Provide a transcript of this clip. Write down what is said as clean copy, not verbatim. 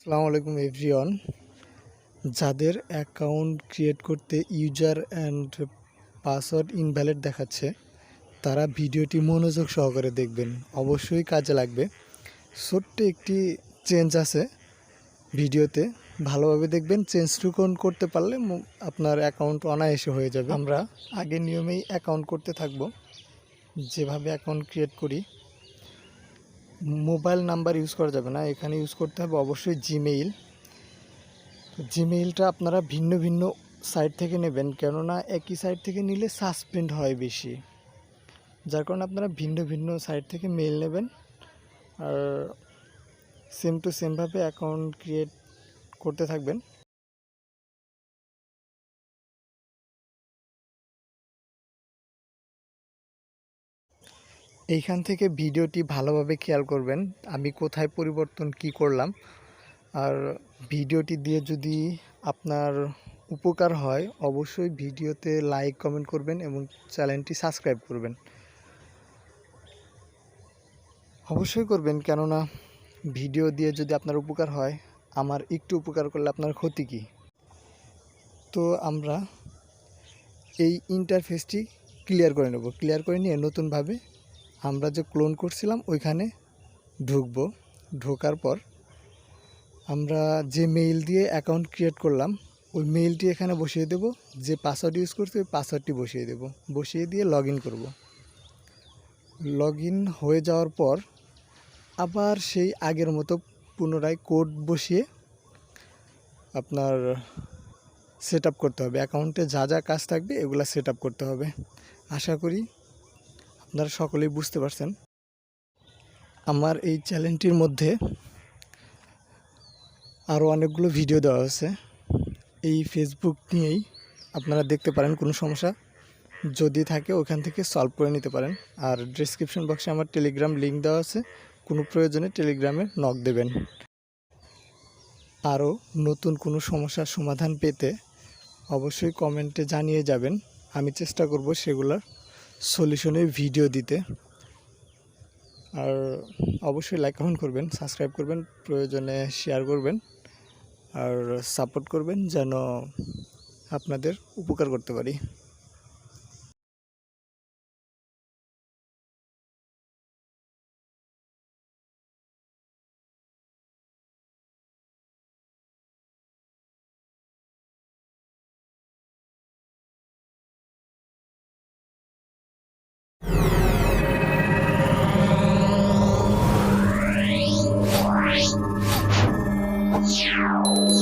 আসসালামু আলাইকুম এভরিওয়ান। যাদের অ্যাকাউন্ট ক্রিয়েট করতে ইউজার অ্যান্ড পাসওয়ার্ড ইনভ্যালিড দেখাচ্ছে তারা ভিডিওটি মনোযোগ সহকারে দেখবেন, অবশ্যই কাজে লাগবে। ছোট্ট একটি চেঞ্জ আছে ভিডিওতে, ভালোভাবে দেখবেন। চেঞ্জটুকু করতে পারলে আপনার অ্যাকাউন্ট অনায়াসে হয়ে যাবে। আমরা আগের নিয়মেই অ্যাকাউন্ট করতে থাকব, যেভাবে অ্যাকাউন্ট ক্রিয়েট করি। মোবাইল নাম্বার ইউজ করা যাবে না, এখানে ইউজ করতে হবে অবশ্যই জিমেইল। জিমেইলটা আপনারা ভিন্ন ভিন্ন সাইট থেকে নেবেন, কেননা একই সাইট থেকে নিলে সাসপেন্ড হয় বেশি, যার কারণে আপনারা ভিন্ন ভিন্ন সাইট থেকে মেইল নেবেন। আর সেম টু সেমভাবে অ্যাকাউন্ট ক্রিয়েট করতে থাকবেন। এইখান থেকে ভিডিওটি ভালোভাবে খেয়াল করবেন, আমি কোথায় পরিবর্তন কি করলাম। আর ভিডিওটি দিয়ে যদি আপনার উপকার হয় অবশ্যই ভিডিওতে লাইক কমেন্ট করবেন এবং চ্যানেলটি সাবস্ক্রাইব করবেন, অবশ্যই করবেন। কেননা ভিডিও দিয়ে যদি আপনার উপকার হয়, আমার একটু উপকার করলে আপনার ক্ষতি কী। তো আমরা এই ইন্টারফেসটি ক্লিয়ার করে নেব। ক্লিয়ার করে নিয়ে নতুনভাবে আমরা যে ক্লোন করছিলাম ওইখানে ঢুকবো। ঢোকার পর আমরা যে মেইল দিয়ে অ্যাকাউন্ট ক্রিয়েট করলাম ওই মেইলটি এখানে বসিয়ে দেব। যে পাসওয়ার্ড ইউজ করছি ওই পাসওয়ার্ডটি বসিয়ে দেব, বসিয়ে দিয়ে লগ ইন করব। লগ ইন হয়ে যাওয়ার পর আবার সেই আগের মতো পুনরায় কোড বসিয়ে আপনার সেট আপ করতে হবে। অ্যাকাউন্টে যা যা কাজ থাকবে এগুলো সেট আপ করতে হবে। আশা করি আপনারা সকলেই বুঝতে পারছেন। আমার এই চ্যানেলটির মধ্যে আরও অনেকগুলো ভিডিও দেওয়া আছে এই ফেসবুক নিয়েই, আপনারা দেখতে পারেন। কোনো সমস্যা যদি থাকে ওখান থেকে সলভ করে নিতে পারেন। আর ডেসক্রিপশন বক্সে আমার টেলিগ্রাম লিঙ্ক দেওয়া আছে, কোনো প্রয়োজনে টেলিগ্রামে নক দেবেন। আরও নতুন কোনো সমস্যার সমাধান পেতে অবশ্যই কমেন্টে জানিয়ে যাবেন, আমি চেষ্টা করব সেগুলোর সলিউশনের ভিডিও দিতে। আর অবশ্যই লাইক কমেন্ট করবেন, সাবস্ক্রাইব করবেন, প্রয়োজনে শেয়ার করবেন আর সাপোর্ট করবেন, যেন আপনাদের উপকার করতে পারি। Ciao.